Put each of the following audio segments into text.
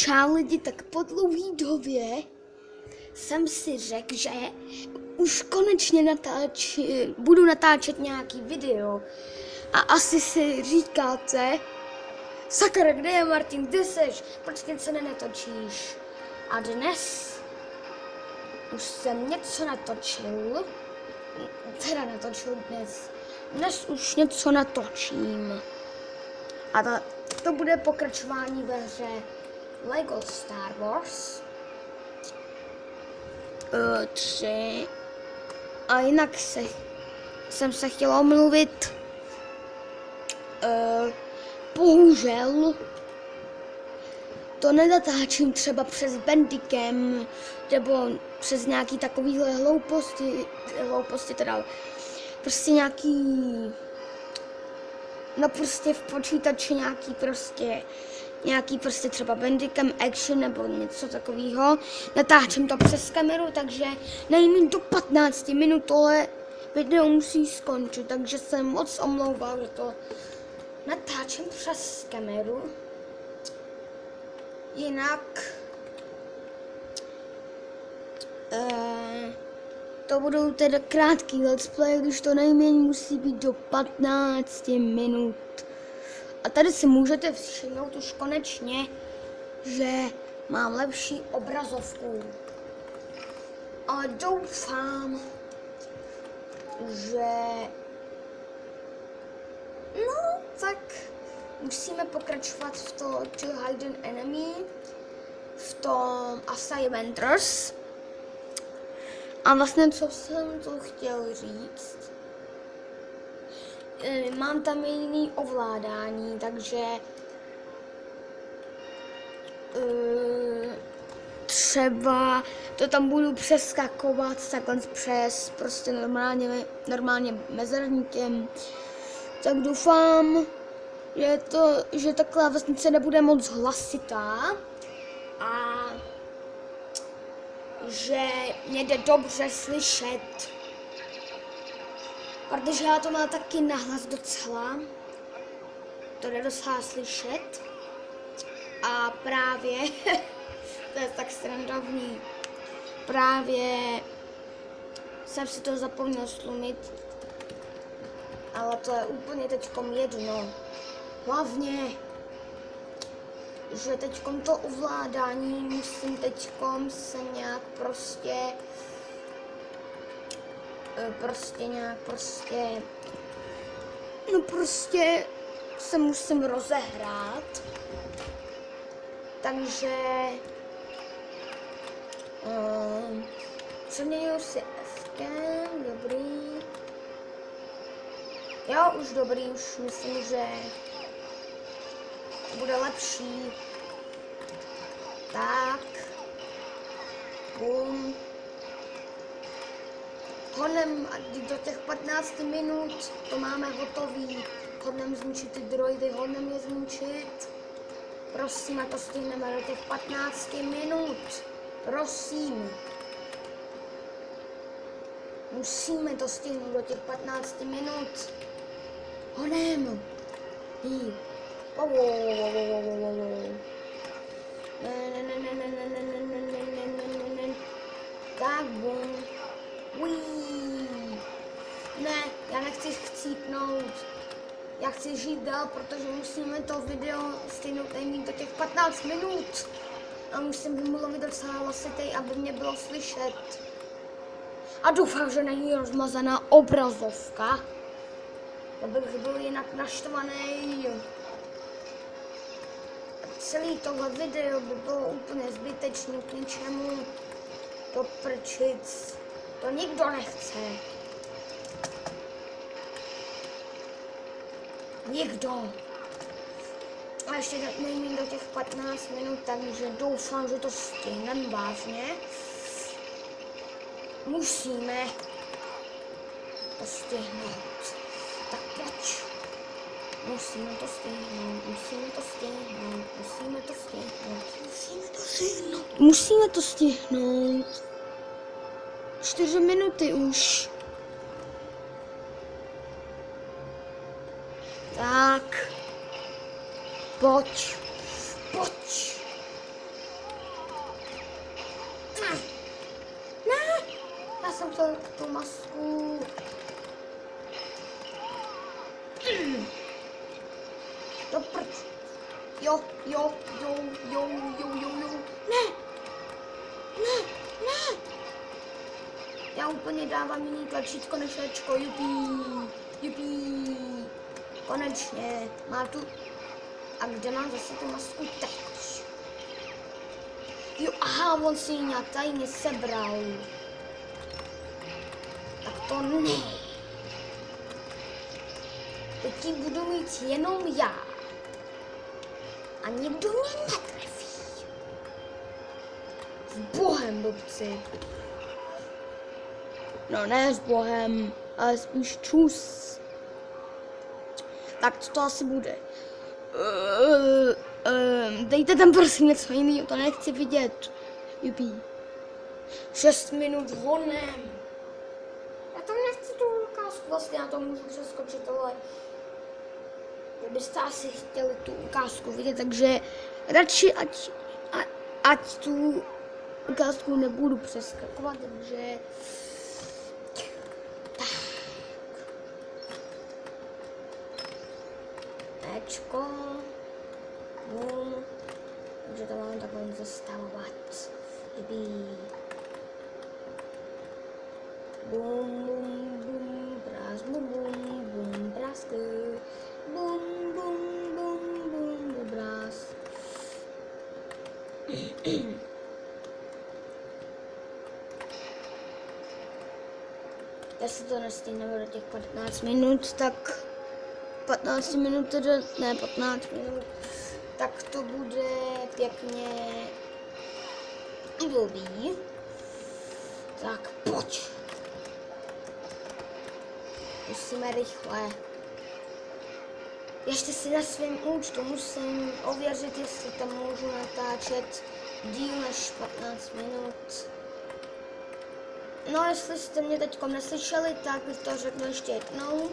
Čau lidi, tak po dlouhý době jsem si řekl, že už konečně budu natáčet nějaký video. A asi si říkáte, sakra, kde je Martin, kde seš, proč nic se nenatočíš? A dnes už jsem něco natočil, dnes už něco natočím. A to bude pokračování ve hře Lego Star Wars 3. A jinak jsem se chtěla omluvit. Bohužel to nenatáčím třeba přes Bandicam nebo přes nějaký takovýhle hlouposti teda prostě prostě v počítači nějaký třeba Bandicam Action nebo něco takového. Natáčím to přes kameru, takže nejméně do 15 minut tohle video musí skončit, takže jsem moc omlouval, že to natáčím přes kameru. Jinak to budou teda krátký let's play, když to nejméně musí být do 15 minut. A tady si můžete všimnout už konečně, že mám lepší obrazovku. A doufám, že tak musíme pokračovat v to Hidden Enemy, v tom Assignmenters. A vlastně, co jsem to chtěl říct, mám tam jiný ovládání, takže třeba to tam budu přeskakovat takhle přes prostě normálně mezerníkem. Tak doufám, že ta klávesnice nebude moc hlasitá a že mě jde dobře slyšet, protože já to mám taky nahlas docela, to jde docela slyšet a právě, to je tak srandovní, právě jsem si to zapomněl slumit, ale to je úplně teďkom jedno. Hlavně, že teďkom to ovládání musím teďkom se nějak se musím rozehrát. Takže přeměňuji si F-kem, dobrý. Jo, už dobrý, už myslím, že bude lepší. Tak. Bum. Honem do těch 15 minut to máme hotový. Hodnem zničit ty droidy, hodnem je zničit. Prosím, a to stihneme do těch 15 minut. Prosím. Musíme to stihnout do těch 15 minut. Honem. Tak bum. Ne, já nechci chcípnout. Já chci žít dál, protože musíme to video stihnout nejméně do těch 15 minut. A musím vymluvit docela hlasitej, aby mě bylo slyšet. A doufám, že není rozmazaná obrazovka. Abych byl jinak naštvaný. Celý tohle video by bylo úplně zbytečný, k ničemu. Do prčic. To nikdo nechce. Nikdo. A ještě nejméně do těch 15 minut, takže doufám, že to stihneme vážně. Musíme to stihnout. Tak pojď. Musíme to stihnout. 4 minuty už. Tak. Pojď. tu masku. Do prč. Jo. Ne. Já úplně dávám jiný tlačítko než Ečko, jupí. Konečně, má tu... A kde mám zase tu masku teď? Jo, aha, on si ji nějak tajně sebral. Tak to ne. Teď ji budu mít jenom já. A nikdo mě netrefí. S Bohem, blbci. No ne s Bohem, ale spíš čus. Tak co to asi bude? Dejte tam prosím něco jiného, to nechci vidět. Jupí. 6 minut honem. Já tam nechci tu ukázku, vlastně já to můžu přeskočit, ale kdybyste asi chtěli tu ukázku vidět, takže radši ať tu ukázku nebudu přeskakovat, takže Ečko, bum, takže to mám takhle zastavovat, bum, brás, bum, brásky, bum, brás. Jestli to nestihneme do těch 15 minut, tak 15 minut teda, ne 15 minut, tak to bude pěkně blbý. Tak pojď. Musíme rychle. Ještě si na svém účtu musím ověřit, jestli tam můžu natáčet díl než 15 minut. No, jestli jste mě teď neslyšeli, tak to řeknu ještě jednou.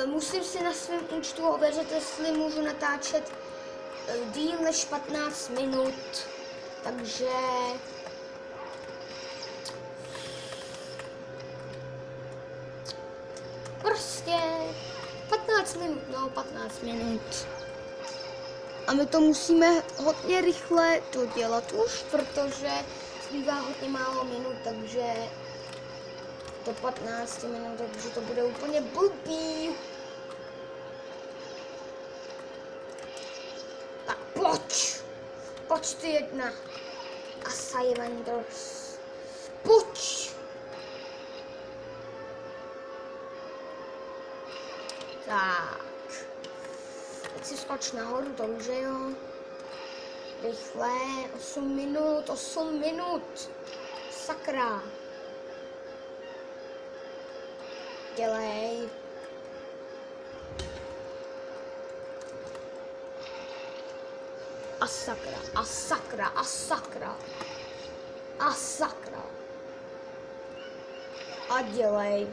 Musím si na svém účtu ověřit, jestli můžu natáčet díl než 15 minut. Takže prostě 15 minut, no 15 minut. A my to musíme hodně rychle dodělat už, protože zbývá hodně málo minut, takže do 15 minut, takže to bude úplně blbý. Tak pojď ty jedna. A Sajevandros. Pojď. Tak. Teď si skoč nahoru, to už je jo. Rychle, 8 minut. Sakra. Dělej. A sakra. A dělej.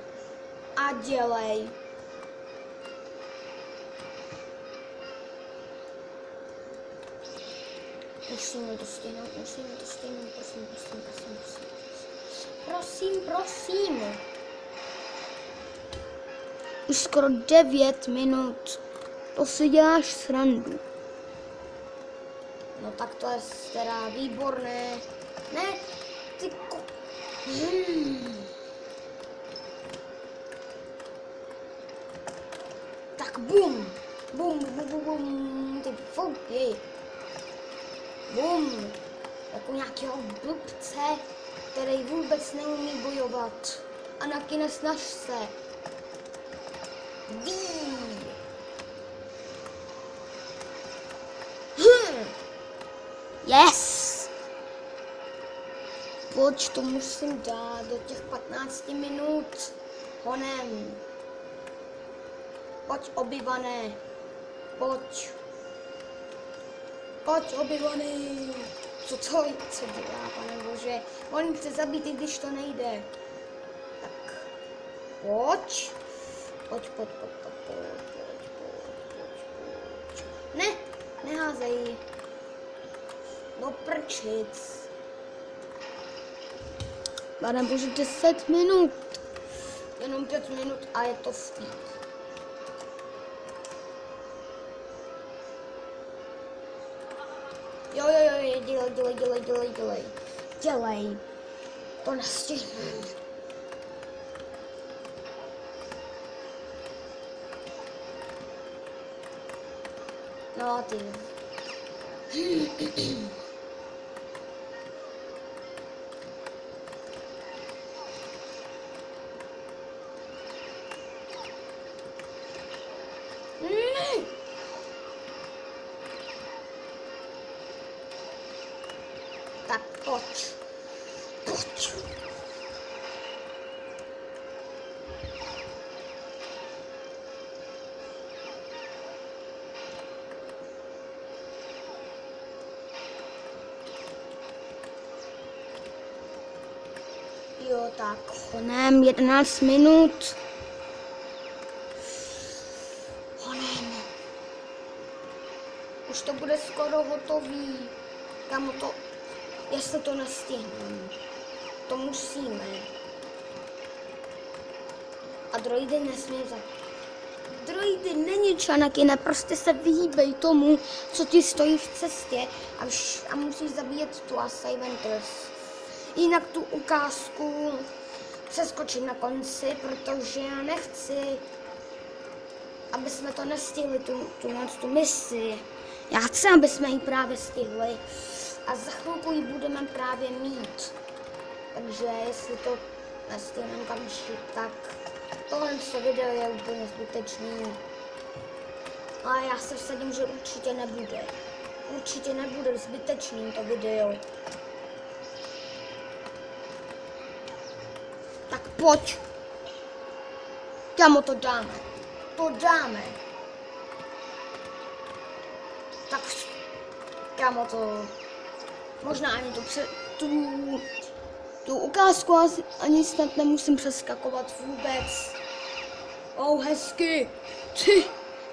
Musíme to stihnout, prosím. Už skoro 9 minut. To si děláš srandu. No tak to je teda výborné. Ne, ty Tak bum, ty fouky. Bum, jako nějakého blbce, který vůbec neumí bojovat. Anaky, nesnaž se. Yes! Pojď, to musím dát do těch 15 minut. Honem. Pojď, obyvané. Pojď, obyvaný. Co dělá, pane bože? On chce zabít, i když to nejde. Tak, pojď. Ne, neházej. No prčic. Pane bože, 10 minut. Jenom 5 minut a je to speed. Jo, dělej. To nestihnu. No ty. Tak pojď. Jo, tak honem, 11 minut. Honem. Už to bude skoro hotový. Kamo to, jestli to nestihneme, to musíme. A droidy nesmí Droidy není čanakina, prostě se vyhýbej tomu, co ti stojí v cestě a musíš zabíjet tu Assassins. Jinak tu ukázku přeskočím na konci, protože já nechci, aby jsme to nestihli, tu misi. Já chci, aby jsme ji právě stihli a za chvilku ji budeme právě mít. Takže jestli to nestihneme kamši, tak tohle video je úplně zbytečný. Ale já se vsadím, že určitě nebude. Určitě nebude zbytečný to video. Tak pojď. Kamo, to dáme. To dáme. Tak, kamo, to... Možná ani tu ukázku ani snad nemusím přeskakovat vůbec. Hezky.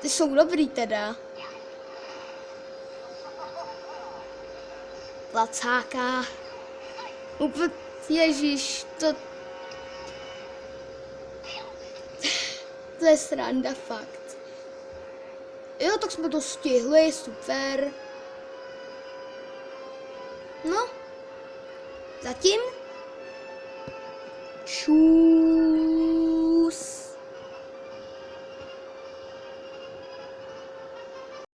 Ty jsou dobrý teda. Placáka. Úplně, ježíš, to je sranda, fakt. Jo, tak jsme to stihli, super. No, zatím. Čů.